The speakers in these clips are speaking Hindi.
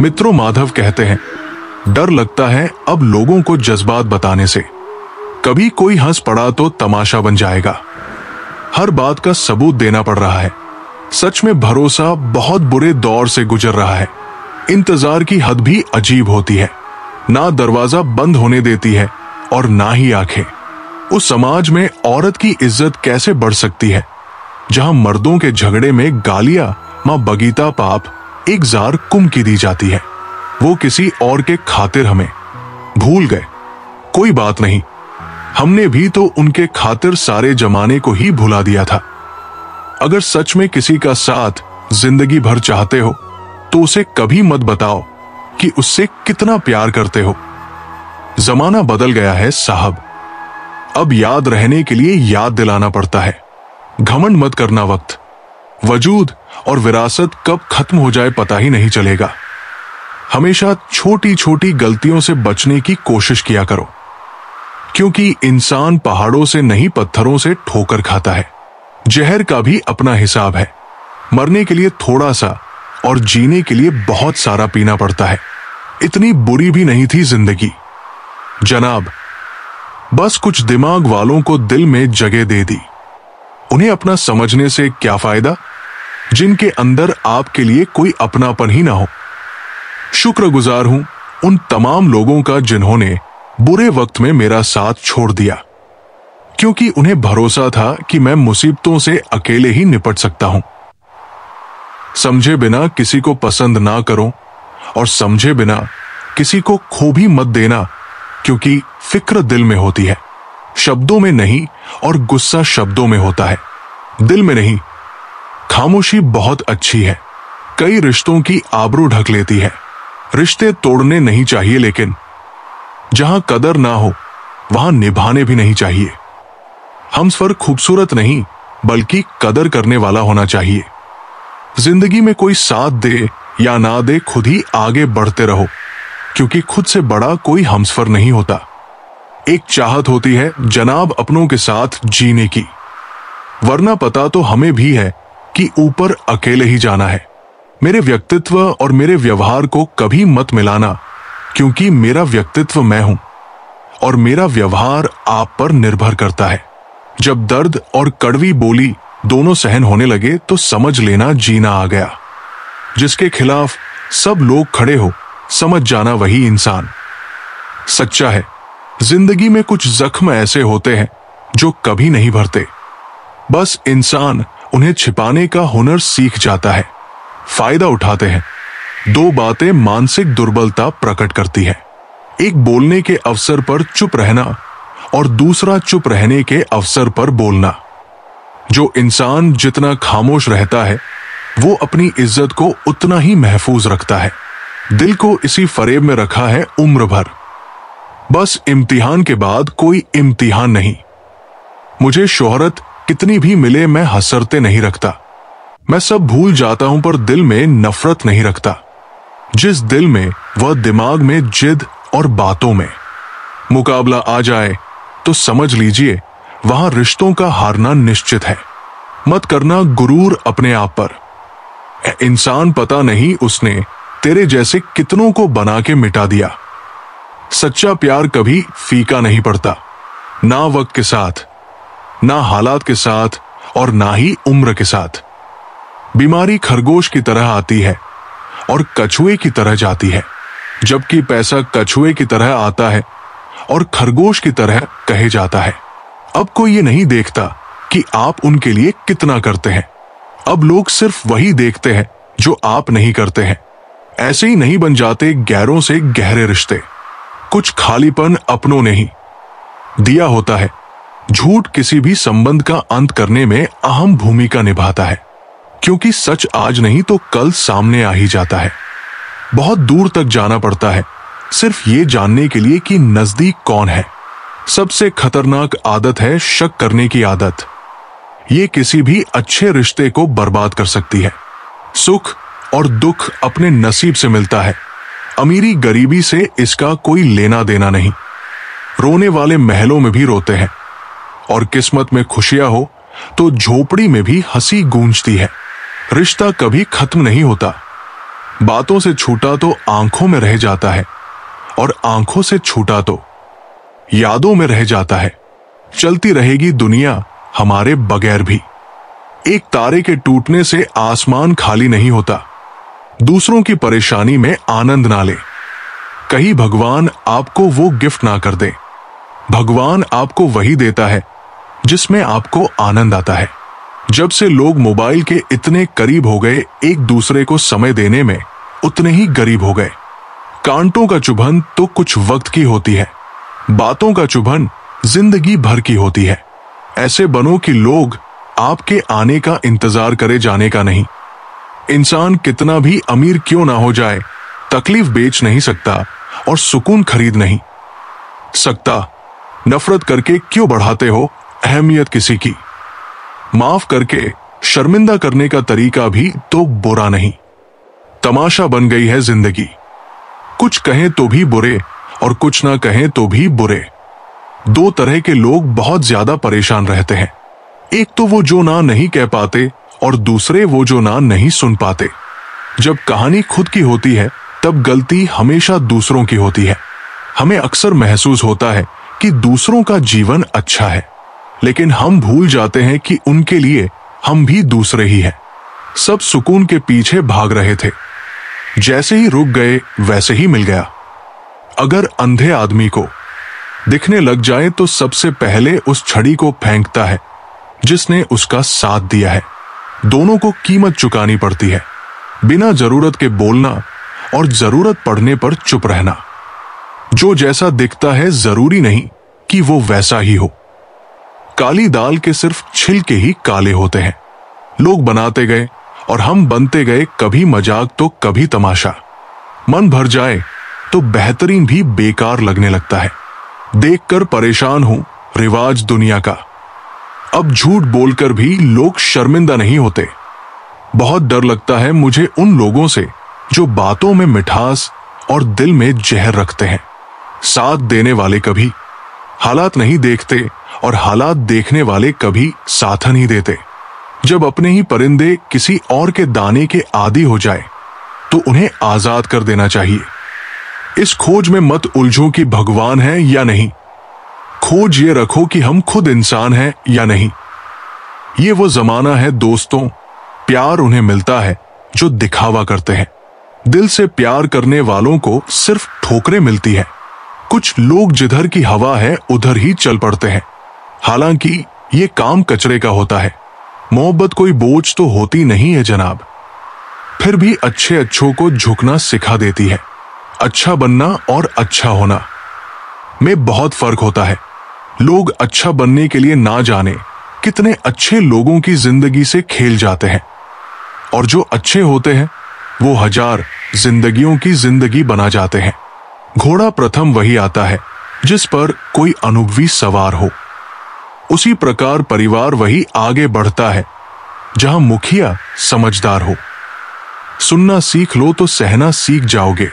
मित्रों माधव कहते हैं, डर लगता है अब लोगों को जज्बात बताने से। कभी कोई हंस पड़ा तो तमाशा बन जाएगा। हर बात का सबूत देना पड़ रहा है। सच में भरोसा बहुत बुरे दौर से गुजर रहा है। इंतजार की हद भी अजीब होती है। ना दरवाजा बंद होने देती है और ना ही आंखें। उस समाज में औरत की इज्जत कैसे बढ़ सकती है जहां मर्दों के झगड़े में गालियां मां बगीता पाप एक जार कुम की दी जाती है। वो किसी और के खातिर हमें भूल गए। कोई बात नहीं, हमने भी तो उनके खातिर सारे जमाने को ही भुला दिया था। अगर सच में किसी का साथ जिंदगी भर चाहते हो तो उसे कभी मत बताओ कि उससे कितना प्यार करते हो। जमाना बदल गया है साहब। अब याद रहने के लिए याद दिलाना पड़ता है। घमंड मत करना वक्त। वजूद और विरासत कब खत्म हो जाए पता ही नहीं चलेगा। हमेशा छोटी छोटी गलतियों से बचने की कोशिश किया करो, क्योंकि इंसान पहाड़ों से नहीं पत्थरों से ठोकर खाता है। जहर का भी अपना हिसाब है। मरने के लिए थोड़ा सा और जीने के लिए बहुत सारा पीना पड़ता है। इतनी बुरी भी नहीं थी जिंदगी जनाब। बस कुछ दिमाग वालों को दिल में जगह दे दी। उन्हें अपना समझने से क्या फायदा जिनके अंदर आपके लिए कोई अपनापन ही ना हो। शुक्रगुजार हूं उन तमाम लोगों का जिन्होंने बुरे वक्त में मेरा साथ छोड़ दिया, क्योंकि उन्हें भरोसा था कि मैं मुसीबतों से अकेले ही निपट सकता हूं। समझे बिना किसी को पसंद ना करो और समझे बिना किसी को खो भी मत देना, क्योंकि फिक्र दिल में होती है, शब्दों में नहीं, और गुस्सा शब्दों में होता है, दिल में नहीं। खामोशी बहुत अच्छी है, कई रिश्तों की आबरू ढक लेती है। रिश्ते तोड़ने नहीं चाहिए, लेकिन जहां कदर ना हो वहां निभाने भी नहीं चाहिए। हमसफर खूबसूरत नहीं बल्कि कदर करने वाला होना चाहिए। जिंदगी में कोई साथ दे या ना दे, खुद ही आगे बढ़ते रहो, क्योंकि खुद से बड़ा कोई हमसफर नहीं होता। एक चाहत होती है जनाब अपनों के साथ जीने की, वरना पता तो हमें भी है कि ऊपर अकेले ही जाना है। मेरे व्यक्तित्व और मेरे व्यवहार को कभी मत मिलाना, क्योंकि मेरा व्यक्तित्व मैं हूं और मेरा व्यवहार आप पर निर्भर करता है। जब दर्द और कड़वी बोली दोनों सहन होने लगे तो समझ लेना जीना आ गया। जिसके खिलाफ सब लोग खड़े हो, समझ जाना वही इंसान सच्चा है। जिंदगी में कुछ जख्म ऐसे होते हैं जो कभी नहीं भरते, बस इंसान उन्हें छिपाने का हुनर सीख जाता है। फायदा उठाते हैं। दो बातें मानसिक दुर्बलता प्रकट करती है, एक बोलने के अवसर पर चुप रहना और दूसरा चुप रहने के अवसर पर बोलना। जो इंसान जितना खामोश रहता है वो अपनी इज्जत को उतना ही महफूज रखता है। दिल को इसी फरेब में रखा है उम्र भर। बस इम्तिहान के बाद कोई इम्तिहान नहीं। मुझे शोहरत कितनी भी मिले मैं हसरते नहीं रखता। मैं सब भूल जाता हूं पर दिल में नफरत नहीं रखता। जिस दिल में वह दिमाग में जिद और बातों में। मुकाबला आ जाए तो समझ लीजिए वहां रिश्तों का हारना निश्चित है। मत करना गुरूर अपने आप पर। इंसान पता नहीं उसने तेरे जैसे कितनों को बना के मिटा दिया। सच्चा प्यार कभी फीका नहीं पड़ता, ना वक्त के साथ, ना हालात के साथ और ना ही उम्र के साथ। बीमारी खरगोश की तरह आती है और कछुए की तरह जाती है, जबकि पैसा कछुए की तरह आता है और खरगोश की तरह कहे जाता है। अब कोई ये नहीं देखता कि आप उनके लिए कितना करते हैं। अब लोग सिर्फ वही देखते हैं जो आप नहीं करते हैं। ऐसे ही नहीं बन जाते गैरों से गहरे रिश्ते। कुछ खालीपन अपनों ने ही दिया होता है। झूठ किसी भी संबंध का अंत करने में अहम भूमिका निभाता है, क्योंकि सच आज नहीं तो कल सामने आ ही जाता है। बहुत दूर तक जाना पड़ता है सिर्फ ये जानने के लिए कि नजदीक कौन है। सबसे खतरनाक आदत है शक करने की आदत। ये किसी भी अच्छे रिश्ते को बर्बाद कर सकती है। सुख और दुख अपने नसीब से मिलता है, अमीरी गरीबी से इसका कोई लेना देना नहीं। रोने वाले महलों में भी रोते हैं और किस्मत में खुशियां हो तो झोपड़ी में भी हंसी गूंजती है। रिश्ता कभी खत्म नहीं होता, बातों से छूटा तो आंखों में रह जाता है, और आंखों से छूटा तो यादों में रह जाता है। चलती रहेगी दुनिया हमारे बगैर भी। एक तारे के टूटने से आसमान खाली नहीं होता। दूसरों की परेशानी में आनंद ना ले। कहीं भगवान आपको वो गिफ्ट ना कर दे। भगवान आपको वही देता है जिसमें आपको आनंद आता है। जब से लोग मोबाइल के इतने करीब हो गए, एक दूसरे को समय देने में उतने ही गरीब हो गए। कांटों का चुभन तो कुछ वक्त की होती है, बातों का चुभन जिंदगी भर की होती है। ऐसे बनो कि लोग आपके आने का इंतजार करे, जाने का नहीं। इंसान कितना भी अमीर क्यों ना हो जाए, तकलीफ बेच नहीं सकता और सुकून खरीद नहीं सकता। नफरत करके क्यों बढ़ाते हो अहमियत किसी की। माफ करके शर्मिंदा करने का तरीका भी तो बुरा नहीं। तमाशा बन गई है जिंदगी। कुछ कहें तो भी बुरे और कुछ ना कहें तो भी बुरे। दो तरह के लोग बहुत ज्यादा परेशान रहते हैं। एक तो वो जो ना नहीं कह पाते, और दूसरे वो जो ना नहीं सुन पाते। जब कहानी खुद की होती है तब गलती हमेशा दूसरों की होती है। हमें अक्सर महसूस होता है कि दूसरों का जीवन अच्छा है, लेकिन हम भूल जाते हैं कि उनके लिए हम भी दूसरे ही हैं। सब सुकून के पीछे भाग रहे थे, जैसे ही रुक गए वैसे ही मिल गया। अगर अंधे आदमी को दिखने लग जाए तो सबसे पहले उस छड़ी को फेंकता है जिसने उसका साथ दिया है। दोनों को कीमत चुकानी पड़ती है। बिना जरूरत के बोलना और जरूरत पड़ने पर चुप रहना। जो जैसा दिखता है जरूरी नहीं कि वो वैसा ही हो। काली दाल के सिर्फ छिलके ही काले होते हैं। लोग बनाते गए और हम बनते गए, कभी मजाक तो कभी तमाशा। मन भर जाए तो बेहतरीन भी बेकार लगने लगता है। देखकर परेशान हूं रिवाज दुनिया का। अब झूठ बोलकर भी लोग शर्मिंदा नहीं होते। बहुत डर लगता है मुझे उन लोगों से जो बातों में मिठास और दिल में जहर रखते हैं। साथ देने वाले कभी हालात नहीं देखते और हालात देखने वाले कभी साथ नहीं देते। जब अपने ही परिंदे किसी और के दाने के आदी हो जाए तो उन्हें आजाद कर देना चाहिए। इस खोज में मत उलझो कि भगवान है या नहीं। खोज ये रखो कि हम खुद इंसान हैं या नहीं। ये वो जमाना है दोस्तों, प्यार उन्हें मिलता है जो दिखावा करते हैं। दिल से प्यार करने वालों को सिर्फ ठोकरें मिलती है। कुछ लोग जिधर की हवा है उधर ही चल पड़ते हैं। हालांकि ये काम कचरे का होता है। मोहब्बत कोई बोझ तो होती नहीं है जनाब, फिर भी अच्छे अच्छों को झुकना सिखा देती है। अच्छा बनना और अच्छा होना में बहुत फर्क होता है। लोग अच्छा बनने के लिए ना जाने कितने अच्छे लोगों की जिंदगी से खेल जाते हैं, और जो अच्छे होते हैं वो हजार जिंदगियों की जिंदगी बना जाते हैं। घोड़ा प्रथम वही आता है जिस पर कोई अनुभवी सवार हो। उसी प्रकार परिवार वही आगे बढ़ता है जहां मुखिया समझदार हो। सुनना सीख लो तो सहना सीख जाओगे,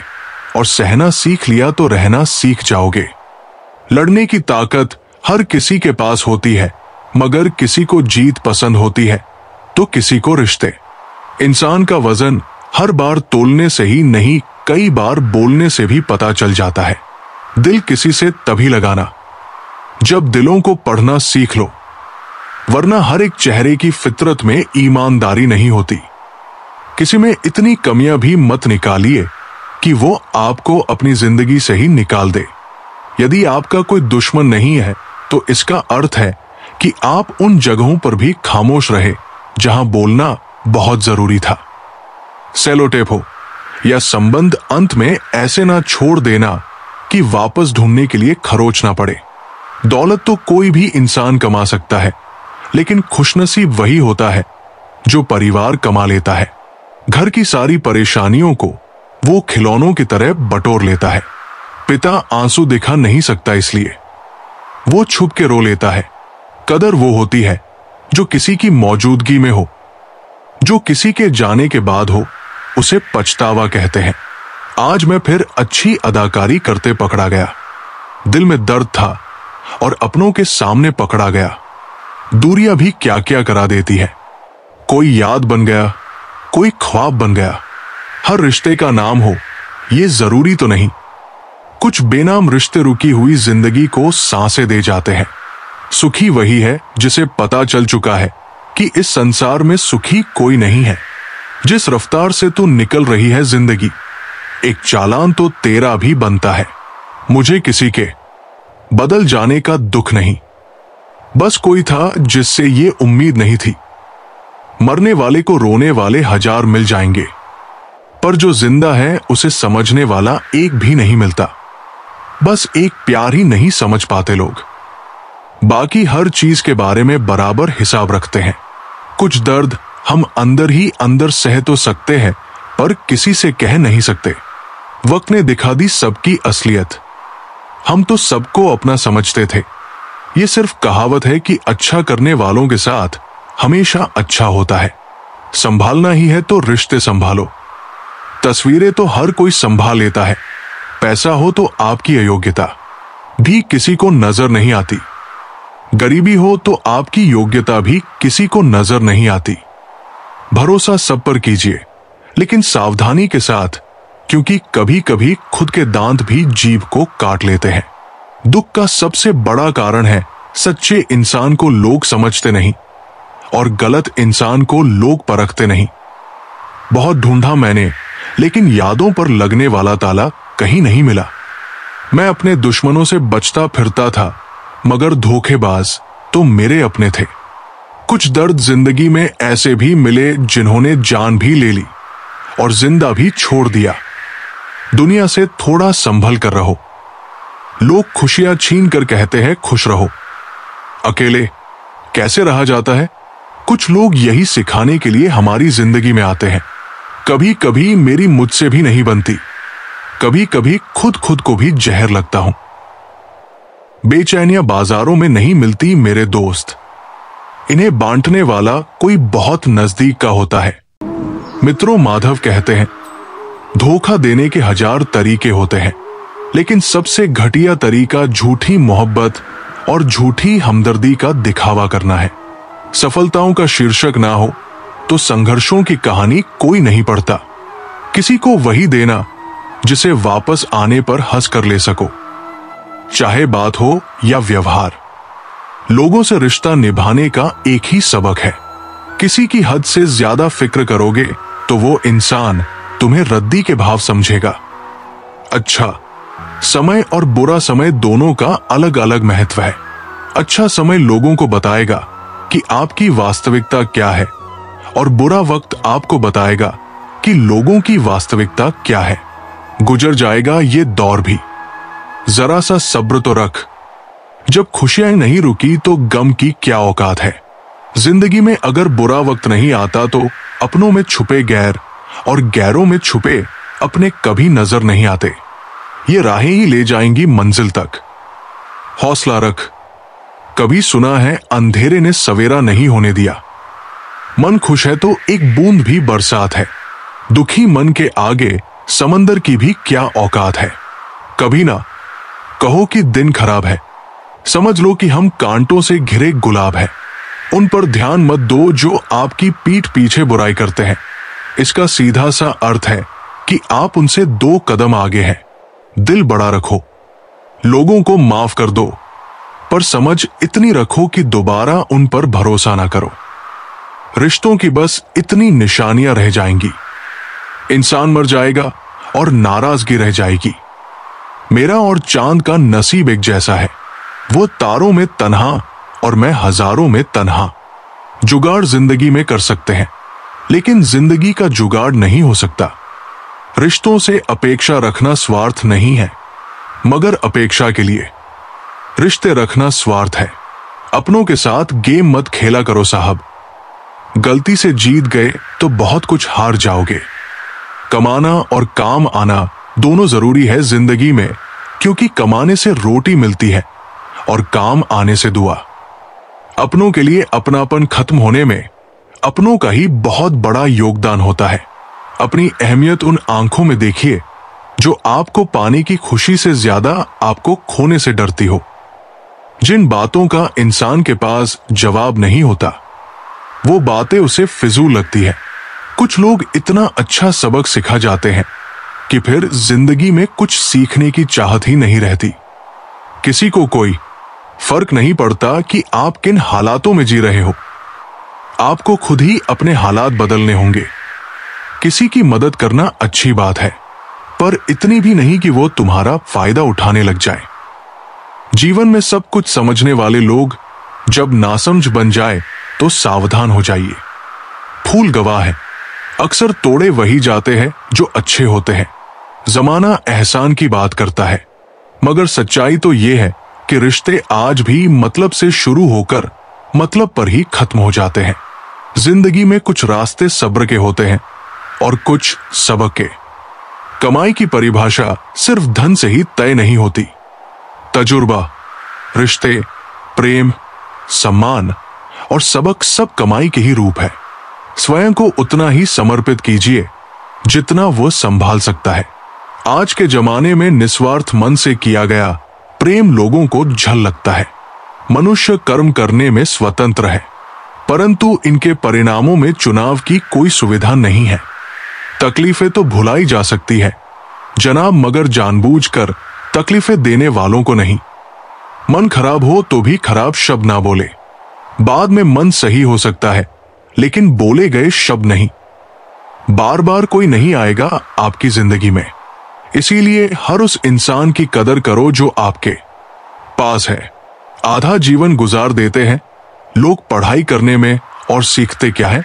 और सहना सीख लिया तो रहना सीख जाओगे। लड़ने की ताकत हर किसी के पास होती है, मगर किसी को जीत पसंद होती है तो किसी को रिश्ते। इंसान का वजन हर बार तोलने से ही नहीं, कई बार बोलने से भी पता चल जाता है। दिल किसी से तभी लगाना जब दिलों को पढ़ना सीख लो, वरना हर एक चेहरे की फितरत में ईमानदारी नहीं होती। किसी में इतनी कमियां भी मत निकालिए कि वो आपको अपनी जिंदगी से ही निकाल दे। यदि आपका कोई दुश्मन नहीं है तो इसका अर्थ है कि आप उन जगहों पर भी खामोश रहे जहां बोलना बहुत जरूरी था। सेलोटेप हो या संबंध अंत में ऐसे ना छोड़ देना कि वापस ढूंढने के लिए खरोचना पड़े। दौलत तो कोई भी इंसान कमा सकता है, लेकिन खुशनसीब वही होता है जो परिवार कमा लेता है। घर की सारी परेशानियों को वो खिलौनों की तरह बटोर लेता है। पिता आंसू दिखा नहीं सकता, इसलिए वो छुप के रो लेता है। कदर वो होती है जो किसी की मौजूदगी में हो। जो किसी के जाने के बाद हो उसे पछतावा कहते हैं। आज मैं फिर अच्छी अदाकारी करते पकड़ा गया। दिल में दर्द था और अपनों के सामने पकड़ा गया। दूरियां भी क्या क्या करा देती है। कोई याद बन गया, कोई ख्वाब बन गया। हर रिश्ते का नाम हो ये जरूरी तो नहीं। कुछ बेनाम रिश्ते रुकी हुई जिंदगी को सांसें दे जाते हैं। सुखी वही है जिसे पता चल चुका है कि इस संसार में सुखी कोई नहीं है। जिस रफ्तार से तू निकल रही है जिंदगी, एक चालान तो तेरा भी बनता है। मुझे किसी के बदल जाने का दुख नहीं, बस कोई था जिससे ये उम्मीद नहीं थी। मरने वाले को रोने वाले हजार मिल जाएंगे, पर जो जिंदा है उसे समझने वाला एक भी नहीं मिलता। बस एक प्यार ही नहीं समझ पाते लोग। बाकी हर चीज के बारे में बराबर हिसाब रखते हैं। कुछ दर्द हम अंदर ही अंदर सह तो सकते हैं, पर किसी से कह नहीं सकते। वक्त ने दिखा दी सबकी असलियत। हम तो सबको अपना समझते थे। ये सिर्फ कहावत है कि अच्छा करने वालों के साथ हमेशा अच्छा होता है। संभालना ही है तो रिश्ते संभालो। तस्वीरें तो हर कोई संभाल लेता है, पैसा हो तो आपकी अयोग्यता भी किसी को नजर नहीं आती। गरीबी हो तो आपकी योग्यता भी किसी को नजर नहीं आती। भरोसा सब पर कीजिए, लेकिन सावधानी के साथ, क्योंकि कभी कभी खुद के दांत भी जीभ को काट लेते हैं। दुख का सबसे बड़ा कारण है सच्चे इंसान को लोग समझते नहीं और गलत इंसान को लोग परखते नहीं। बहुत ढूंढा मैंने, लेकिन यादों पर लगने वाला ताला कहीं नहीं मिला। मैं अपने दुश्मनों से बचता फिरता था, मगर धोखेबाज तो मेरे अपने थे। कुछ दर्द जिंदगी में ऐसे भी मिले जिन्होंने जान भी ले ली और जिंदा भी छोड़ दिया। दुनिया से थोड़ा संभल कर रहो। लोग खुशियां छीन कर कहते हैं खुश रहो। अकेले कैसे रहा जाता है? कुछ लोग यही सिखाने के लिए हमारी जिंदगी में आते हैं। कभी कभी मेरी मुझसे भी नहीं बनती, कभी कभी खुद को भी जहर लगता हूं। बेचैनियां बाजारों में नहीं मिलती मेरे दोस्त, इन्हें बांटने वाला कोई बहुत नजदीक का होता है। मित्रों माधव कहते हैं, धोखा देने के हजार तरीके होते हैं, लेकिन सबसे घटिया तरीका झूठी मोहब्बत और झूठी हमदर्दी का दिखावा करना है। सफलताओं का शीर्षक ना हो तो संघर्षों की कहानी कोई नहीं पढ़ता। किसी को वही देना जिसे वापस आने पर हंस कर ले सको, चाहे बात हो या व्यवहार। लोगों से रिश्ता निभाने का एक ही सबक है, किसी की हद से ज्यादा फिक्र करोगे तो वो इंसान तुम्हें रद्दी के भाव समझेगा। अच्छा समय और बुरा समय दोनों का अलग अलग महत्व है। अच्छा समय लोगों को बताएगा कि आपकी वास्तविकता क्या है, और बुरा वक्त आपको बताएगा कि लोगों की वास्तविकता क्या है। गुजर जाएगा ये दौर भी, जरा सा सब्र तो रख। जब खुशियां नहीं रुकी तो गम की क्या औकात है। जिंदगी में अगर बुरा वक्त नहीं आता तो अपनों में छुपे गैर और गैरों में छुपे अपने कभी नजर नहीं आते। ये राहें ही ले जाएंगी मंजिल तक। हौसला रख। कभी सुना है अंधेरे ने सवेरा नहीं होने दिया। मन खुश है तो एक बूंद भी बरसात है। दुखी मन के आगे समंदर की भी क्या औकात है। कभी ना कहो कि दिन खराब है, समझ लो कि हम कांटों से घिरे गुलाब है। उन पर ध्यान मत दो जो आपकी पीठ पीछे बुराई करते हैं। इसका सीधा सा अर्थ है कि आप उनसे 2 कदम आगे हैं। दिल बड़ा रखो, लोगों को माफ कर दो, पर समझ इतनी रखो कि दोबारा उन पर भरोसा ना करो। रिश्तों की बस इतनी निशानियां रह जाएंगी। इंसान मर जाएगा और नाराजगी रह जाएगी। मेरा और चांद का नसीब एक जैसा है, वो तारों में तन्हा और मैं हजारों में तन्हा। जुगाड़ जिंदगी में कर सकते हैं, लेकिन जिंदगी का जुगाड़ नहीं हो सकता। रिश्तों से अपेक्षा रखना स्वार्थ नहीं है, मगर अपेक्षा के लिए रिश्ते रखना स्वार्थ है। अपनों के साथ गेम मत खेला करो साहब। गलती से जीत गए तो बहुत कुछ हार जाओगे। कमाना और काम आना दोनों जरूरी है जिंदगी में, क्योंकि कमाने से रोटी मिलती है और काम आने से दुआ। अपनों के लिए अपनापन खत्म होने में अपनों का ही बहुत बड़ा योगदान होता है। अपनी अहमियत उन आंखों में देखिए जो आपको पाने की खुशी से ज्यादा आपको खोने से डरती हो। जिन बातों का इंसान के पास जवाब नहीं होता, वो बातें उसे फिजूल लगती है। कुछ लोग इतना अच्छा सबक सिखा जाते हैं कि फिर जिंदगी में कुछ सीखने की चाहत ही नहीं रहती। किसी को कोई फर्क नहीं पड़ता कि आप किन हालातों में जी रहे हो, आपको खुद ही अपने हालात बदलने होंगे। किसी की मदद करना अच्छी बात है, पर इतनी भी नहीं कि वो तुम्हारा फायदा उठाने लग जाए। जीवन में सब कुछ समझने वाले लोग जब नासमझ बन जाए तो सावधान हो जाइए। फूल गवाह है, अक्सर तोड़े वही जाते हैं जो अच्छे होते हैं। जमाना एहसान की बात करता है, मगर सच्चाई तो ये है कि रिश्ते आज भी मतलब से शुरू होकर मतलब पर ही खत्म हो जाते हैं। जिंदगी में कुछ रास्ते सब्र के होते हैं और कुछ सबक के। कमाई की परिभाषा सिर्फ धन से ही तय नहीं होती। तजुर्बा, रिश्ते, प्रेम, सम्मान और सबक सब कमाई के ही रूप है। स्वयं को उतना ही समर्पित कीजिए जितना वो संभाल सकता है। आज के जमाने में निस्वार्थ मन से किया गया प्रेम लोगों को झल लगता है। मनुष्य कर्म करने में स्वतंत्र है, परंतु इनके परिणामों में चुनाव की कोई सुविधा नहीं है। तकलीफें तो भुलाई जा सकती है जनाब, मगर जानबूझकर तकलीफें देने वालों को नहीं। मन खराब हो तो भी खराब शब्द ना बोले। बाद में मन सही हो सकता है, लेकिन बोले गए शब्द नहीं। बार बार कोई नहीं आएगा आपकी जिंदगी में, इसीलिए हर उस इंसान की कदर करो जो आपके पास है। आधा जीवन गुजार देते हैं लोग पढ़ाई करने में, और सीखते क्या है?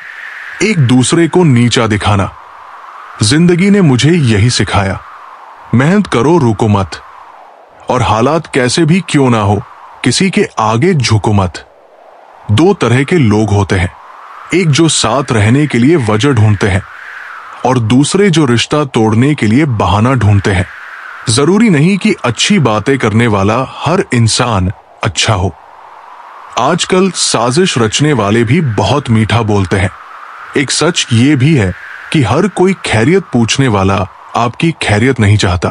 एक दूसरे को नीचा दिखाना। जिंदगी ने मुझे यही सिखाया, मेहनत करो, रुको मत, और हालात कैसे भी क्यों ना हो किसी के आगे झुको मत। दो तरह के लोग होते हैं, एक जो साथ रहने के लिए वजह ढूंढते हैं और दूसरे जो रिश्ता तोड़ने के लिए बहाना ढूंढते हैं। जरूरी नहीं कि अच्छी बातें करने वाला हर इंसान अच्छा हो। आजकल साजिश रचने वाले भी बहुत मीठा बोलते हैं। एक सच ये भी है कि हर कोई खैरियत पूछने वाला आपकी खैरियत नहीं चाहता।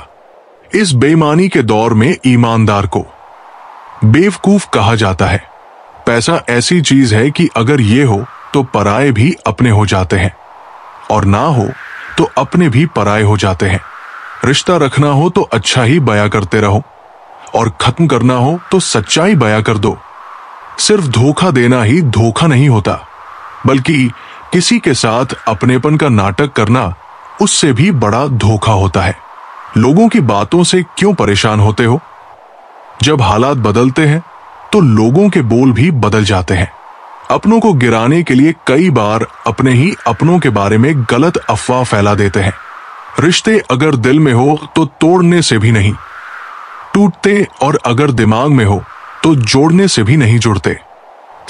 इस बेईमानी के दौर में ईमानदार को बेवकूफ कहा जाता है। पैसा ऐसी चीज है कि अगर ये हो तो पराये भी अपने हो जाते हैं, और ना हो तो अपने भी पराये हो जाते हैं। रिश्ता रखना हो तो अच्छा ही बयां करते रहो, और खत्म करना हो तो सच्चाई बयां कर दो। सिर्फ धोखा देना ही धोखा नहीं होता, बल्कि किसी के साथ अपनेपन का नाटक करना उससे भी बड़ा धोखा होता है। लोगों की बातों से क्यों परेशान होते हो? जब हालात बदलते हैं तो लोगों के बोल भी बदल जाते हैं। अपनों को गिराने के लिए कई बार अपने ही अपनों के बारे में गलत अफवाह फैला देते हैं। रिश्ते अगर दिल में हो तो तोड़ने से भी नहीं टूटते, और अगर दिमाग में हो तो जोड़ने से भी नहीं जुड़ते।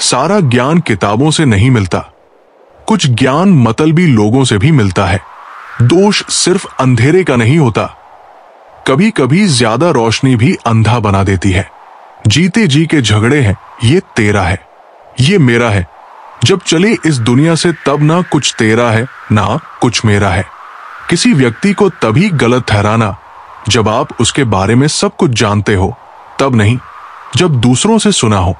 सारा ज्ञान किताबों से नहीं मिलता, कुछ ज्ञान मतलबी लोगों से भी मिलता है। दोष सिर्फ अंधेरे का नहीं होता, कभी कभी ज्यादा रोशनी भी अंधा बना देती है। जीते जी के झगड़े हैं, ये तेरा है, ये मेरा है। जब चले इस दुनिया से तब ना कुछ तेरा है ना कुछ मेरा है। किसी व्यक्ति को तभी गलत ठहराना जब आप उसके बारे में सब कुछ जानते हो, तब नहीं जब दूसरों से सुना हो।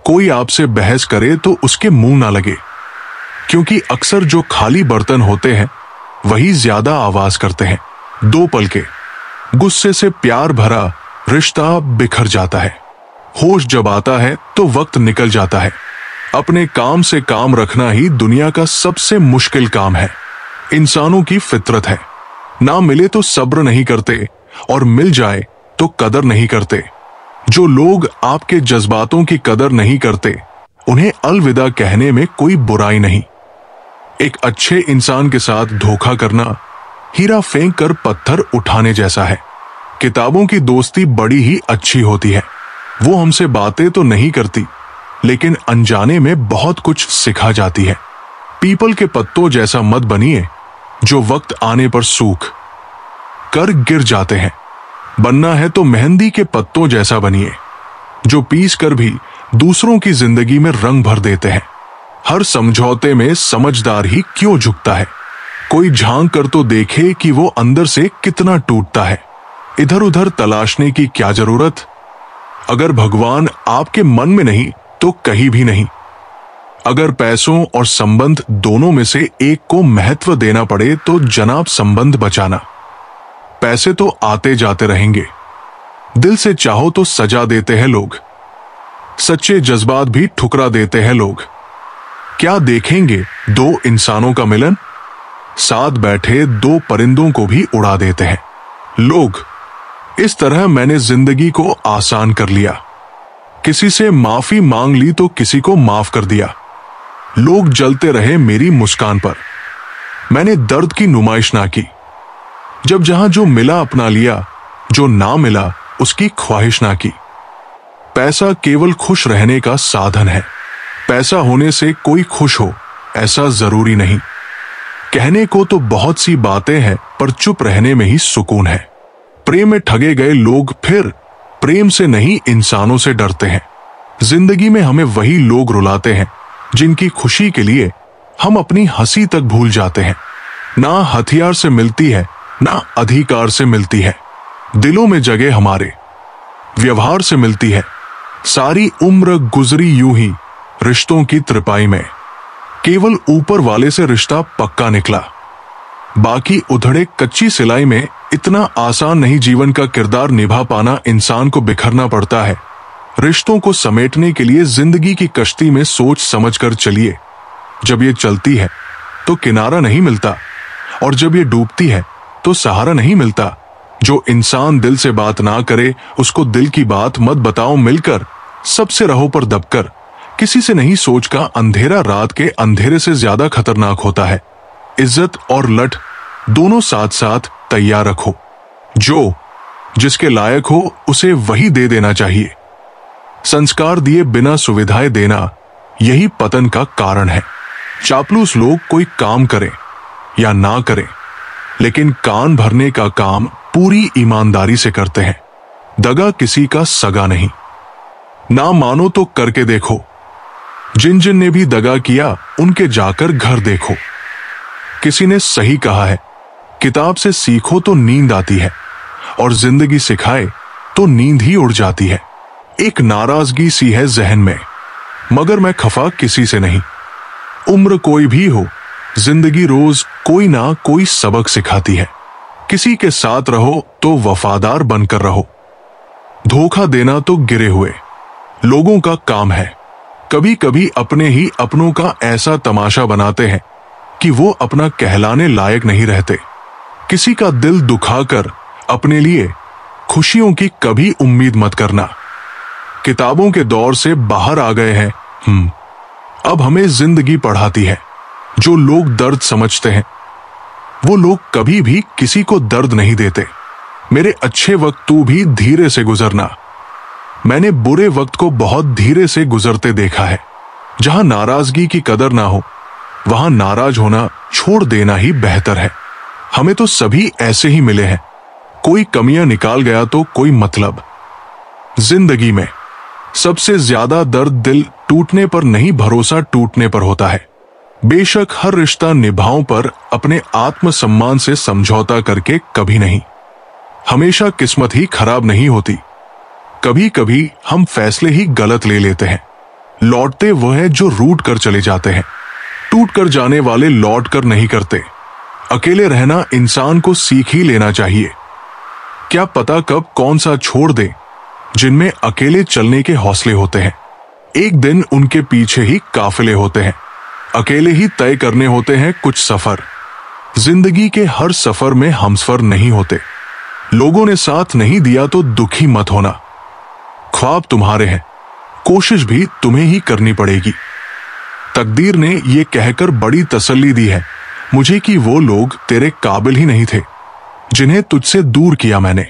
कोई आपसे बहस करे तो उसके मुंह ना लगे, क्योंकि अक्सर जो खाली बर्तन होते हैं वही ज्यादा आवाज करते हैं। दो पल के गुस्से से प्यार भरा रिश्ता बिखर जाता है। होश जब आता है तो वक्त निकल जाता है। अपने काम से काम रखना ही दुनिया का सबसे मुश्किल काम है। इंसानों की फितरत है, ना मिले तो सब्र नहीं करते, और मिल जाए तो कदर नहीं करते। जो लोग आपके जज्बातों की कदर नहीं करते, उन्हें अलविदा कहने में कोई बुराई नहीं। एक अच्छे इंसान के साथ धोखा करना हीरा फेंक कर पत्थर उठाने जैसा है। किताबों की दोस्ती बड़ी ही अच्छी होती है। वो हमसे बातें तो नहीं करती, लेकिन अनजाने में बहुत कुछ सिखा जाती है। पीपल के पत्तों जैसा मत बनिए जो वक्त आने पर सूख कर गिर जाते हैं। बनना है तो मेहंदी के पत्तों जैसा बनिए जो पीस कर भी दूसरों की जिंदगी में रंग भर देते हैं। हर समझौते में समझदार ही क्यों झुकता है। कोई झांक कर तो देखे कि वो अंदर से कितना टूटता है। इधर उधर तलाशने की क्या जरूरत? अगर भगवान आपके मन में नहीं तो कहीं भी नहीं। अगर पैसों और संबंध दोनों में से एक को महत्व देना पड़े तो जनाब संबंध बचाना। पैसे तो आते जाते रहेंगे, दिल से चाहो तो सजा देते हैं लोग, सच्चे जज्बात भी ठुकरा देते हैं लोग। क्या देखेंगे दो इंसानों का मिलन, साथ बैठे दो परिंदों को भी उड़ा देते हैं लोग। इस तरह मैंने जिंदगी को आसान कर लिया, किसी से माफी मांग ली तो किसी को माफ कर दिया। लोग जलते रहे मेरी मुस्कान पर, मैंने दर्द की नुमाइश ना की। जब जहां जो मिला अपना लिया, जो ना मिला उसकी ख्वाहिश ना की। पैसा केवल खुश रहने का साधन है, पैसा होने से कोई खुश हो ऐसा जरूरी नहीं। कहने को तो बहुत सी बातें हैं पर चुप रहने में ही सुकून है। प्रेम में ठगे गए लोग फिर प्रेम से नहीं इंसानों से डरते हैं। जिंदगी में हमें वही लोग रुलाते हैं जिनकी खुशी के लिए हम अपनी हंसी तक भूल जाते हैं। ना हथियार से मिलती है ना अधिकार से मिलती है, दिलों में जगह हमारे व्यवहार से मिलती है। सारी उम्र गुजरी यूं ही रिश्तों की त्रिपाई में, केवल ऊपर वाले से रिश्ता पक्का निकला, बाकी उधड़े कच्ची सिलाई में। इतना आसान नहीं जीवन का किरदार निभा पाना, इंसान को बिखरना पड़ता है। रिश्तों को समेटने के लिए जिंदगी की कश्ती में सोच समझकर चलिए। जब ये चलती है तो किनारा नहीं मिलता, और जब ये डूबती है तो सहारा नहीं मिलता। जो इंसान दिल से बात ना करे उसको दिल की बात मत बताओ मिलकर। सबसे रहो पर दबकर, किसी से नहीं सोच का अंधेरा रात के अंधेरे से ज्यादा खतरनाक होता है। इज्जत और लठ दोनों साथ साथ तैयार रखो। जो जिसके लायक हो उसे वही दे देना चाहिए। संस्कार दिए बिना सुविधाएं देना यही पतन का कारण है। चापलूस लोग कोई काम करें या ना करें, लेकिन कान भरने का काम पूरी ईमानदारी से करते हैं। दगा किसी का सगा नहीं, ना मानो तो करके देखो। जिन जिन ने भी दगा किया उनके जाकर घर देखो। किसी ने सही कहा है, किताब से सीखो तो नींद आती है, और जिंदगी सिखाए तो नींद ही उड़ जाती है। एक नाराजगी सी है जहन में, मगर मैं खफा किसी से नहीं। उम्र कोई भी हो, जिंदगी रोज कोई ना कोई सबक सिखाती है। किसी के साथ रहो तो वफादार बनकर रहो। धोखा देना तो गिरे हुए लोगों का काम है। कभी कभी अपने ही अपनों का ऐसा तमाशा बनाते हैं कि वो अपना कहलाने लायक नहीं रहते। किसी का दिल दुखाकर अपने लिए खुशियों की कभी उम्मीद मत करना। किताबों के दौर से बाहर आ गए हैं अब हमें जिंदगी पढ़ाती है। जो लोग दर्द समझते हैं वो लोग कभी भी किसी को दर्द नहीं देते। मेरे अच्छे वक्त तू भी धीरे से गुजरना। मैंने बुरे वक्त को बहुत धीरे से गुजरते देखा है। जहां नाराजगी की कदर ना हो वहां नाराज होना छोड़ देना ही बेहतर है। हमें तो सभी ऐसे ही मिले हैं, कोई कमियां निकाल गया तो कोई मतलब। जिंदगी में सबसे ज्यादा दर्द दिल टूटने पर नहीं, भरोसा टूटने पर होता है। बेशक हर रिश्ता निभाओ पर अपने आत्मसम्मान से समझौता करके कभी नहीं। हमेशा किस्मत ही खराब नहीं होती, कभी कभी हम फैसले ही गलत ले लेते हैं। लौटते वो है जो रूठ कर चले जाते हैं, टूट कर जाने वाले लौट कर नहीं करते। अकेले रहना इंसान को सीख ही लेना चाहिए। क्या पता कब कौन सा छोड़ दे। जिनमें अकेले चलने के हौसले होते हैं, एक दिन उनके पीछे ही काफिले होते हैं। अकेले ही तय करने होते हैं कुछ सफर। जिंदगी के हर सफर में हमसफर नहीं होते। लोगों ने साथ नहीं दिया तो दुखी मत होना। ख्वाब तुम्हारे हैं, कोशिश भी तुम्हें ही करनी पड़ेगी। तकदीर ने यह कहकर बड़ी तसल्ली दी है मुझे कि वो लोग तेरे काबिल ही नहीं थे जिन्हें तुझसे दूर किया मैंने।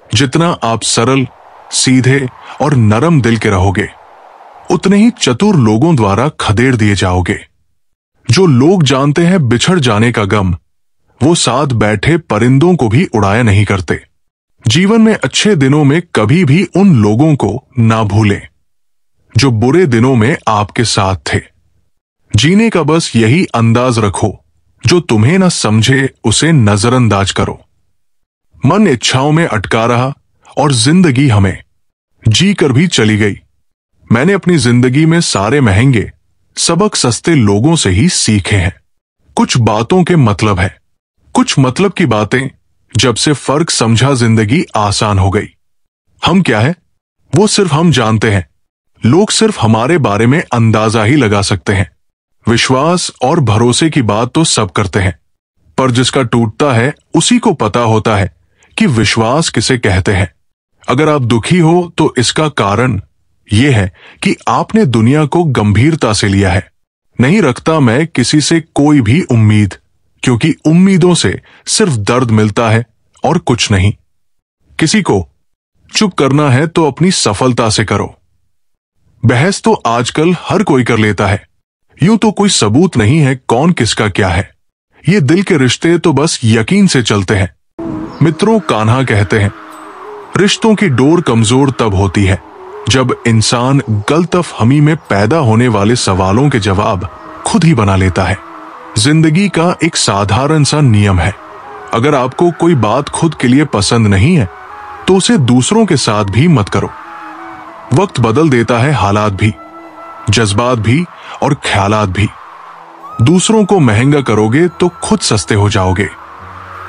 जितना आप सरल, सीधे और नरम दिल के रहोगे, उतने ही चतुर लोगों द्वारा खदेड़ दिए जाओगे। जो लोग जानते हैं बिछड़ जाने का गम, वो साथ बैठे परिंदों को भी उड़ाया नहीं करते। जीवन में अच्छे दिनों में कभी भी उन लोगों को ना भूलें जो बुरे दिनों में आपके साथ थे। जीने का बस यही अंदाज रखो, जो तुम्हें ना समझे उसे नजरअंदाज करो। मन इच्छाओं में अटका रहा और जिंदगी हमें जी कर भी चली गई। मैंने अपनी जिंदगी में सारे महंगे सबक सस्ते लोगों से ही सीखे हैं। कुछ बातों के मतलब है, कुछ मतलब की बातें। जब से फर्क समझा जिंदगी आसान हो गई। हम क्या है वो सिर्फ हम जानते हैं। लोग सिर्फ हमारे बारे में अंदाजा ही लगा सकते हैं। विश्वास और भरोसे की बात तो सब करते हैं, पर जिसका टूटता है उसी को पता होता है कि विश्वास किसे कहते हैं। अगर आप दुखी हो तो इसका कारण यह है कि आपने दुनिया को गंभीरता से लिया है। नहीं रखता मैं किसी से कोई भी उम्मीद, क्योंकि उम्मीदों से सिर्फ दर्द मिलता है और कुछ नहीं। किसी को चुप करना है तो अपनी सफलता से करो। बहस तो आजकल हर कोई कर लेता है। यूं तो कोई सबूत नहीं है कौन किसका क्या है। ये दिल के रिश्ते तो बस यकीन से चलते हैं। मित्रों कान्हा कहते हैं, रिश्तों की डोर कमजोर तब होती है जब इंसान गलतफहमी में पैदा होने वाले सवालों के जवाब खुद ही बना लेता है। जिंदगी का एक साधारण सा नियम है, अगर आपको कोई बात खुद के लिए पसंद नहीं है तो उसे दूसरों के साथ भी मत करो। वक्त बदल देता है हालात भी, जज्बात भी और ख्यालात भी। दूसरों को महंगा करोगे तो खुद सस्ते हो जाओगे।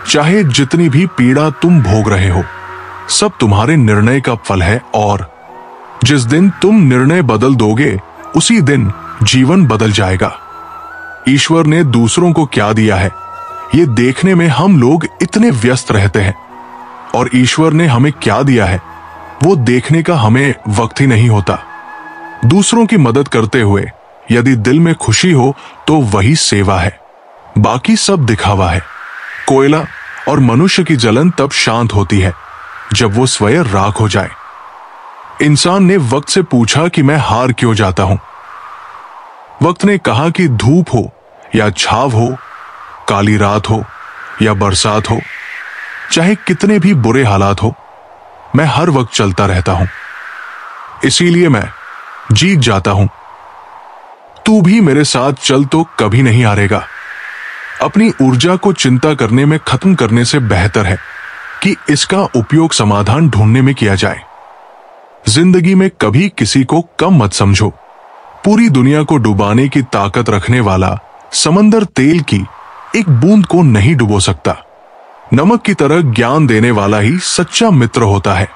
चाहे जितनी भी पीड़ा तुम भोग रहे हो, सब तुम्हारे निर्णय का फल है। और जिस दिन तुम निर्णय बदल दोगे उसी दिन जीवन बदल जाएगा। ईश्वर ने दूसरों को क्या दिया है ये देखने में हम लोग इतने व्यस्त रहते हैं, और ईश्वर ने हमें क्या दिया है वो देखने का हमें वक्त ही नहीं होता। दूसरों की मदद करते हुए यदि दिल में खुशी हो तो वही सेवा है, बाकी सब दिखावा है। कोयला और मनुष्य की जलन तब शांत होती है जब वो स्वयं राख हो जाए। इंसान ने वक्त से पूछा कि मैं हार क्यों जाता हूं। वक्त ने कहा कि धूप हो या छाव हो, काली रात हो या बरसात हो, चाहे कितने भी बुरे हालात हो, मैं हर वक्त चलता रहता हूं। इसीलिए मैं जीत जाता हूं। तू भी मेरे साथ चल तो कभी नहीं हारेगा। अपनी ऊर्जा को चिंता करने में खत्म करने से बेहतर है कि इसका उपयोग समाधान ढूंढने में किया जाए। जिंदगी में कभी किसी को कम मत समझो। पूरी दुनिया को डुबाने की ताकत रखने वाला समंदर तेल की एक बूंद को नहीं डुबो सकता। नमक की तरह ज्ञान देने वाला ही सच्चा मित्र होता है।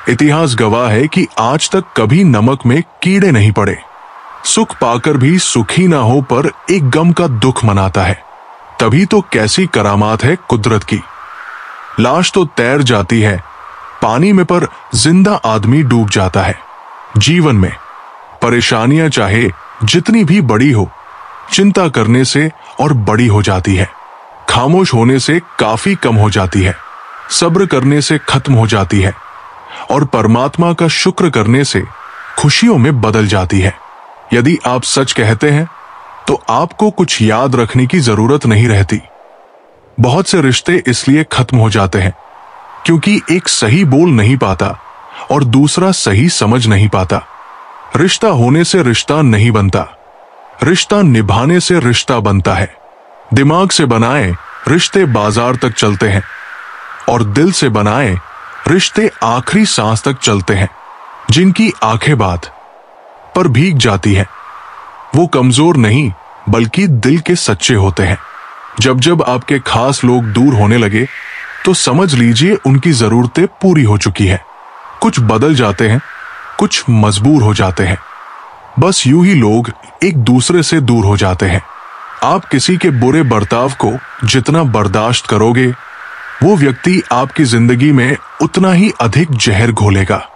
इतिहास गवाह है कि आज तक कभी नमक में कीड़े नहीं पड़े। सुख पाकर भी सुखी ना हो पर एक गम का दुख मनाता है। तभी तो कैसी करामात है कुदरत की। लाश तो तैर जाती है पानी में, पर जिंदा आदमी डूब जाता है। जीवन में परेशानियां चाहे जितनी भी बड़ी हो, चिंता करने से और बड़ी हो जाती है। खामोश होने से काफी कम हो जाती है। सब्र करने से खत्म हो जाती है, और परमात्मा का शुक्र करने से खुशियों में बदल जाती है। यदि आप सच कहते हैं तो आपको कुछ याद रखने की जरूरत नहीं रहती। बहुत से रिश्ते इसलिए खत्म हो जाते हैं क्योंकि एक सही बोल नहीं पाता और दूसरा सही समझ नहीं पाता। रिश्ता होने से रिश्ता नहीं बनता, रिश्ता निभाने से रिश्ता बनता है। दिमाग से बनाए रिश्ते बाजार तक चलते हैं, और दिल से बनाए रिश्ते आखिरी सांस तक चलते हैं। जिनकी आंखें बात पर भीग जाती है वो कमजोर नहीं बल्कि दिल के सच्चे होते हैं। जब जब आपके खास लोग दूर होने लगे तो समझ लीजिए उनकी जरूरतें पूरी हो चुकी है। कुछ बदल जाते हैं, कुछ मजबूर हो जाते हैं। बस यूं ही लोग एक दूसरे से दूर हो जाते हैं। आप किसी के बुरे बर्ताव को जितना बर्दाश्त करोगे, वो व्यक्ति आपकी जिंदगी में उतना ही अधिक जहर घोलेगा।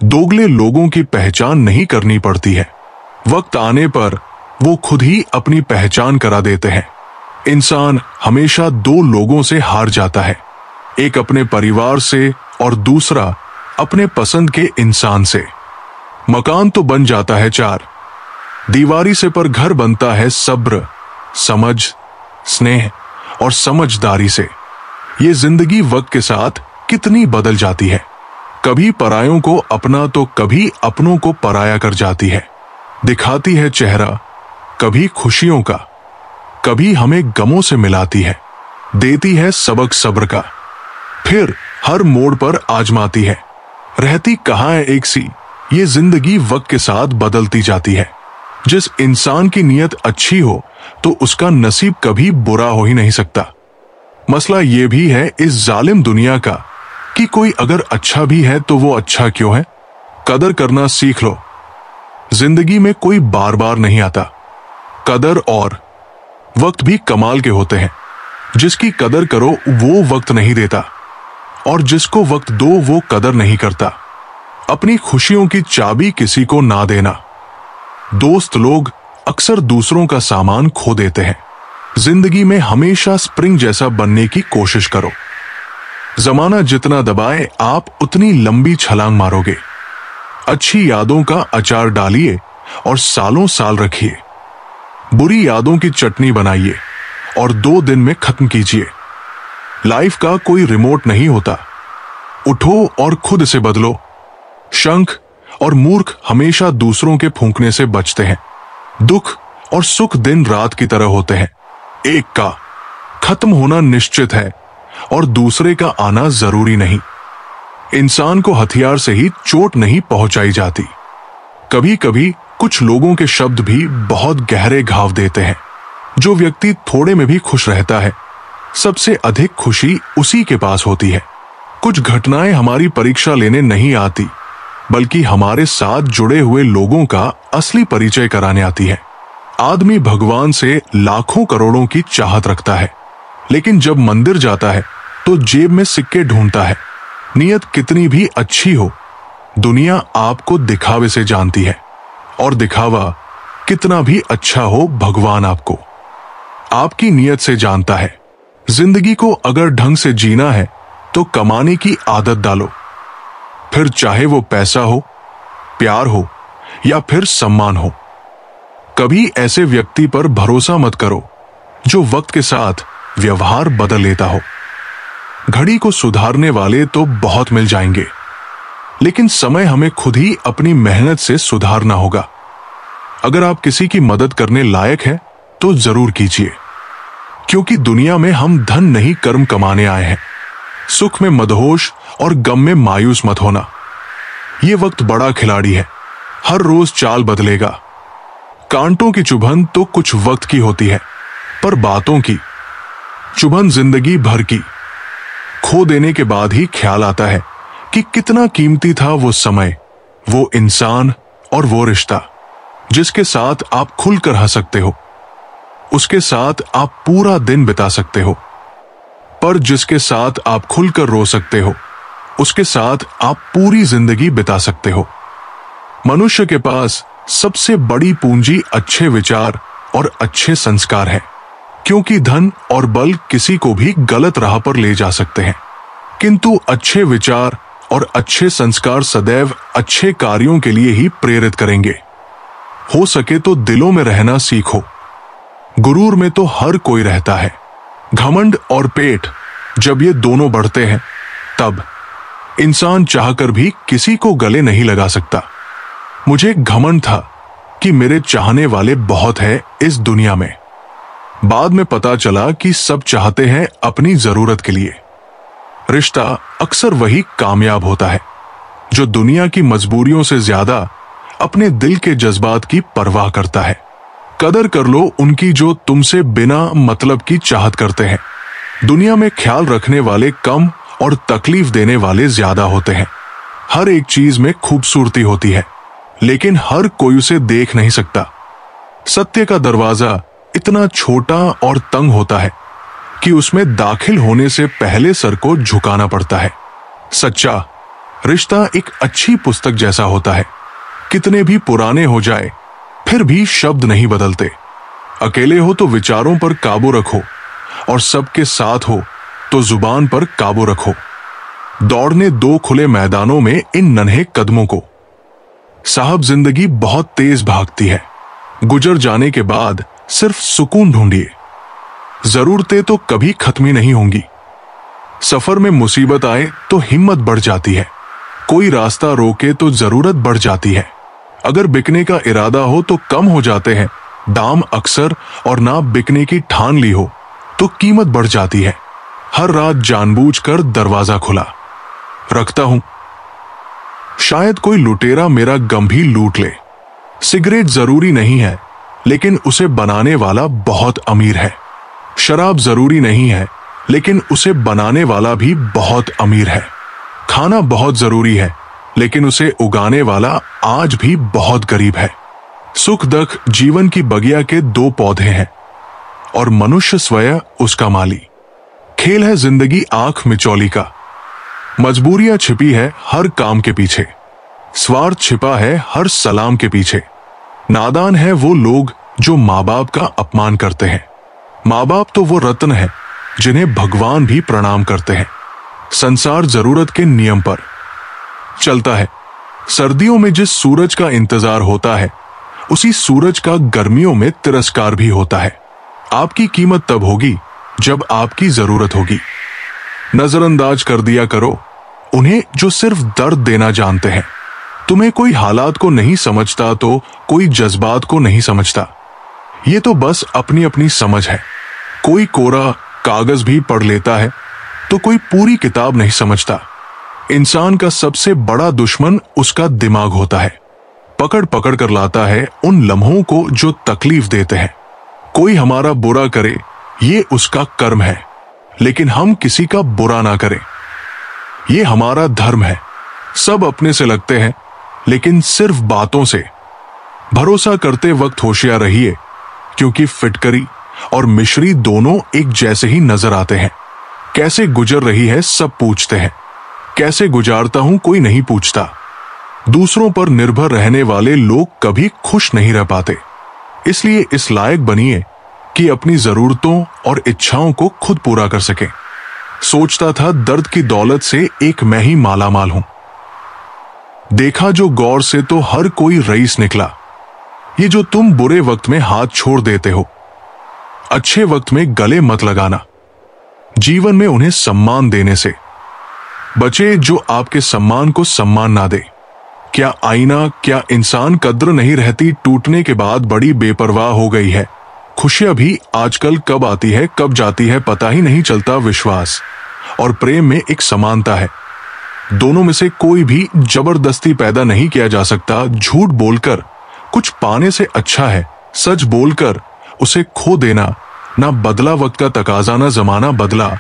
दोगले लोगों की पहचान नहीं करनी पड़ती है, वक्त आने पर वो खुद ही अपनी पहचान करा देते हैं। इंसान हमेशा दो लोगों से हार जाता है, एक अपने परिवार से और दूसरा अपने पसंद के इंसान से। मकान तो बन जाता है चार दीवारी से, पर घर बनता है सब्र, समझ, स्नेह और समझदारी से। ये जिंदगी वक्त के साथ कितनी बदल जाती है। कभी परायों को अपना तो कभी अपनों को पराया कर जाती है। दिखाती है चेहरा कभी खुशियों का, कभी हमें गमों से मिलाती है। देती है सबक सब्र का, फिर हर मोड़ पर आजमाती है। रहती कहाँ है एक सी, ये जिंदगी वक्त के साथ बदलती जाती है। जिस इंसान की नीयत अच्छी हो तो उसका नसीब कभी बुरा हो ही नहीं सकता। मसला यह भी है इस जालिम दुनिया का कि कोई अगर अच्छा भी है तो वो अच्छा क्यों है। कदर करना सीख लो। जिंदगी में कोई बार बार नहीं आता। कदर और वक्त भी कमाल के होते हैं। जिसकी कदर करो वो वक्त नहीं देता, और जिसको वक्त दो वो कदर नहीं करता। अपनी खुशियों की चाबी किसी को ना देना। दोस्त लोग अक्सर दूसरों का सामान खो देते हैं। जिंदगी में हमेशा स्प्रिंग जैसा बनने की कोशिश करो। जमाना जितना दबाए आप उतनी लंबी छलांग मारोगे। अच्छी यादों का अचार डालिए और सालों साल रखिए। बुरी यादों की चटनी बनाइए और 2 दिन में खत्म कीजिए। लाइफ का कोई रिमोट नहीं होता। उठो और खुद से बदलो। शंख और मूर्ख हमेशा दूसरों के फूंकने से बचते हैं। दुख और सुख दिन रात की तरह होते हैं। एक का खत्म होना निश्चित है और दूसरे का आना जरूरी नहीं। इंसान को हथियार से ही चोट नहीं पहुंचाई जाती। कभी कभी कुछ लोगों के शब्द भी बहुत गहरे घाव देते हैं। जो व्यक्ति थोड़े में भी खुश रहता है, सबसे अधिक खुशी उसी के पास होती है। कुछ घटनाएं हमारी परीक्षा लेने नहीं आती, बल्कि हमारे साथ जुड़े हुए लोगों का असली परिचय कराने आती है। आदमी भगवान से लाखों करोड़ों की चाहत रखता है, लेकिन जब मंदिर जाता है तो जेब में सिक्के ढूंढता है। नीयत कितनी भी अच्छी हो, दुनिया आपको दिखावे से जानती है, और दिखावा कितना भी अच्छा हो, भगवान आपको आपकी नीयत से जानता है। जिंदगी को अगर ढंग से जीना है तो कमाने की आदत डालो। फिर चाहे वो पैसा हो, प्यार हो या फिर सम्मान हो। कभी ऐसे व्यक्ति पर भरोसा मत करो जो वक्त के साथ व्यवहार बदल लेता हो। घड़ी को सुधारने वाले तो बहुत मिल जाएंगे, लेकिन समय हमें खुद ही अपनी मेहनत से सुधारना होगा। अगर आप किसी की मदद करने लायक हैं तो जरूर कीजिए, क्योंकि दुनिया में हम धन नहीं कर्म कमाने आए हैं। सुख में मदहोश और गम में मायूस मत होना। यह वक्त बड़ा खिलाड़ी है, हर रोज चाल बदलेगा। कांटों की चुभन तो कुछ वक्त की होती है, पर बातों की चुभन जिंदगी भर की। खो देने के बाद ही ख्याल आता है कि कितना कीमती था वो समय, वो इंसान और वो रिश्ता जिसके साथ आप खुलकर हंस सकते हो, उसके साथ आप पूरा दिन बिता सकते हो। पर जिसके साथ आप खुलकर रो सकते हो, उसके साथ आप पूरी जिंदगी बिता सकते हो। मनुष्य के पास सबसे बड़ी पूंजी अच्छे विचार और अच्छे संस्कार है, क्योंकि धन और बल किसी को भी गलत राह पर ले जा सकते हैं, किंतु अच्छे विचार और अच्छे संस्कार सदैव अच्छे कार्यों के लिए ही प्रेरित करेंगे। हो सके तो दिलों में रहना सीखो। गुरूर में तो हर कोई रहता है। घमंड और पेट जब ये दोनों बढ़ते हैं, तब इंसान चाहकर भी किसी को गले नहीं लगा सकता। मुझे घमंड था कि मेरे चाहने वाले बहुत हैं इस दुनिया में। बाद में पता चला कि सब चाहते हैं अपनी जरूरत के लिए। रिश्ता अक्सर वही कामयाब होता है जो दुनिया की मजबूरियों से ज्यादा अपने दिल के जज्बात की परवाह करता है। कदर कर लो उनकी जो तुमसे बिना मतलब की चाहत करते हैं। दुनिया में ख्याल रखने वाले कम और तकलीफ देने वाले ज्यादा होते हैं। हर एक चीज में खूबसूरती होती है, लेकिन हर कोई उसे देख नहीं सकता। सत्य का दरवाजा इतना छोटा और तंग होता है कि उसमें दाखिल होने से पहले सर को झुकाना पड़ता है। सच्चा रिश्ता एक अच्छी पुस्तक जैसा होता है। कितने भी पुराने हो जाए, फिर भी शब्द नहीं बदलते। अकेले हो तो विचारों पर काबू रखो, और सबके साथ हो तो जुबान पर काबू रखो। दौड़ने दो खुले मैदानों में इन नन्हे कदमों को। साहब जिंदगी बहुत तेज भागती है। गुजर जाने के बाद सिर्फ सुकून ढूंढिए। जरूरतें तो कभी खत्म ही नहीं होंगी। सफर में मुसीबत आए तो हिम्मत बढ़ जाती है। कोई रास्ता रोके तो जरूरत बढ़ जाती है। अगर बिकने का इरादा हो तो कम हो जाते हैं दाम अक्सर, और ना बिकने की ठान ली हो तो कीमत बढ़ जाती है। हर रात जानबूझकर दरवाजा खुला रखता हूं, शायद कोई लुटेरा मेरा गम भी लूट ले। सिगरेट जरूरी नहीं है, लेकिन उसे बनाने वाला बहुत अमीर है। शराब जरूरी नहीं है, लेकिन उसे बनाने वाला भी बहुत अमीर है। खाना बहुत जरूरी है, लेकिन उसे उगाने वाला आज भी बहुत गरीब है। सुख दुख जीवन की बगिया के दो पौधे हैं और मनुष्य स्वयं उसका माली। खेल है जिंदगी आंख मिचौली का, मजबूरियां छिपी है हर काम के पीछे, स्वार्थ छिपा है हर सलाम के पीछे। नादान है वो लोग जो माँ बाप का अपमान करते हैं। माँ बाप तो वो रत्न है जिन्हें भगवान भी प्रणाम करते हैं। संसार जरूरत के नियम पर चलता है। सर्दियों में जिस सूरज का इंतजार होता है, उसी सूरज का गर्मियों में तिरस्कार भी होता है। आपकी कीमत तब होगी जब आपकी जरूरत होगी। नजरअंदाज कर दिया करो उन्हें जो सिर्फ दर्द देना जानते हैं। तुम्हें कोई हालात को नहीं समझता तो कोई जज्बात को नहीं समझता। ये तो बस अपनी अपनी समझ है। कोई कोरा कागज भी पढ़ लेता है तो कोई पूरी किताब नहीं समझता। इंसान का सबसे बड़ा दुश्मन उसका दिमाग होता है। पकड़ पकड़ कर लाता है उन लम्हों को जो तकलीफ देते हैं। कोई हमारा बुरा करे ये उसका कर्म है, लेकिन हम किसी का बुरा ना करें, ये हमारा धर्म है। सब अपने से लगते हैं, लेकिन सिर्फ बातों से। भरोसा करते वक्त होशियार रहिए, क्योंकि फिटकरी और मिश्री दोनों एक जैसे ही नजर आते हैं। कैसे गुजर रही है सब पूछते हैं, कैसे गुजारता हूं कोई नहीं पूछता। दूसरों पर निर्भर रहने वाले लोग कभी खुश नहीं रह पाते। इसलिए इस लायक बनिए कि अपनी जरूरतों और इच्छाओं को खुद पूरा कर सकें। सोचता था दर्द की दौलत से एक मैं ही मालामाल हूं। देखा जो गौर से तो हर कोई रईस निकला। ये जो तुम बुरे वक्त में हाथ छोड़ देते हो, अच्छे वक्त में गले मत लगाना। जीवन में उन्हें सम्मान देने से बचे जो आपके सम्मान को सम्मान ना दे। क्या आईना, क्या इंसान कद्र नहीं रहती टूटने के बाद बड़ी बेपरवाह हो गई है। खुशियां भी आजकल कब आती है कब जाती है पता ही नहीं चलता। विश्वास और प्रेम में एक समानता है। दोनों में से कोई भी जबरदस्ती पैदा नहीं किया जा सकता। झूठ बोलकर कुछ पाने से अच्छा है सच बोलकर उसे खो देना। ना बदला वक्त का तकाजा ना जमाना बदला।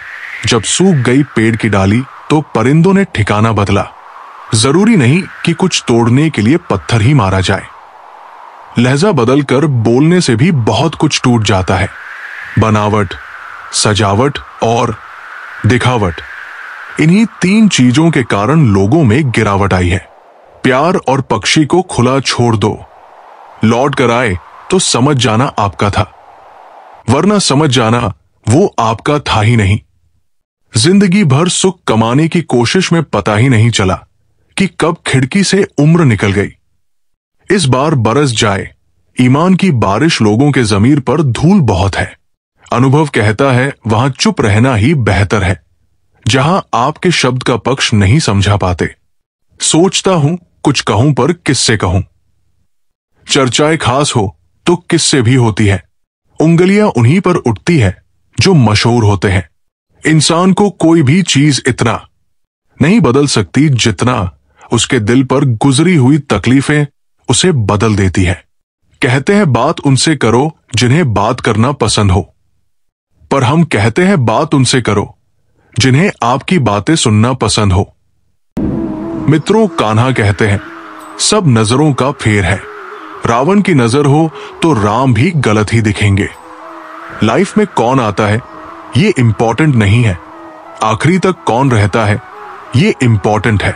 जब सूख गई पेड़ की डाली तो परिंदों ने ठिकाना बदला। जरूरी नहीं कि कुछ तोड़ने के लिए पत्थर ही मारा जाए। लहजा बदलकर बोलने से भी बहुत कुछ टूट जाता है। बनावट, सजावट और दिखावट, इन्हीं तीन चीजों के कारण लोगों में गिरावट आई है। प्यार और पक्षी को खुला छोड़ दो, लौट कर आए तो समझ जाना आपका था, वरना समझ जाना वो आपका था ही नहीं। जिंदगी भर सुख कमाने की कोशिश में पता ही नहीं चला कि कब खिड़की से उम्र निकल गई। इस बार बरस जाए ईमान की बारिश। लोगों के जमीर पर धूल बहुत है। अनुभव कहता है वहां चुप रहना ही बेहतर है, जहां आपके शब्द का पक्ष नहीं समझा पाते। सोचता हूं कुछ कहूं पर किससे कहूं। चर्चाएं खास हो तो किससे भी होती है। उंगलियां उन्हीं पर उठती है जो मशहूर होते हैं। इंसान को कोई भी चीज इतना नहीं बदल सकती जितना उसके दिल पर गुजरी हुई तकलीफें उसे बदल देती है। कहते हैं बात उनसे करो जिन्हें बात करना पसंद हो, पर हम कहते हैं बात उनसे करो जिन्हें आपकी बातें सुनना पसंद हो। मित्रों, कान्हा कहते हैं सब नजरों का फेर है। रावण की नजर हो तो राम भी गलत ही दिखेंगे। लाइफ में कौन आता है ये इंपॉर्टेंट नहीं है, आखिरी तक कौन रहता है ये इंपॉर्टेंट है।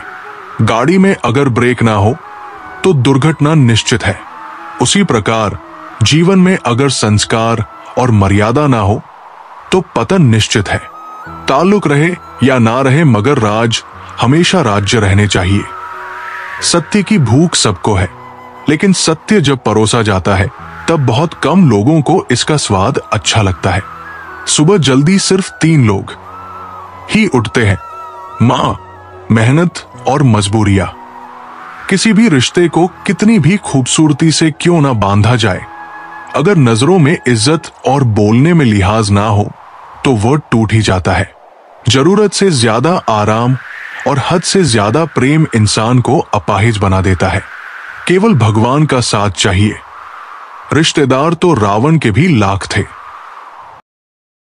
गाड़ी में अगर ब्रेक ना हो तो दुर्घटना निश्चित है। उसी प्रकार जीवन में अगर संस्कार और मर्यादा ना हो तो पतन निश्चित है। ताल्लुक रहे या ना रहे, मगर राज हमेशा राज्य रहने चाहिए। सत्य की भूख सबको है, लेकिन सत्य जब परोसा जाता है तब बहुत कम लोगों को इसका स्वाद अच्छा लगता है। सुबह जल्दी सिर्फ 3 लोग ही उठते हैं, मां, मेहनत और मजबूरियां। किसी भी रिश्ते को कितनी भी खूबसूरती से क्यों ना बांधा जाए, अगर नजरों में इज्जत और बोलने में लिहाज ना हो तो वह टूट ही जाता है। जरूरत से ज्यादा आराम और हद से ज्यादा प्रेम इंसान को अपाहिज बना देता है। केवल भगवान का साथ चाहिए। रिश्तेदार तो रावण के भी लाख थे।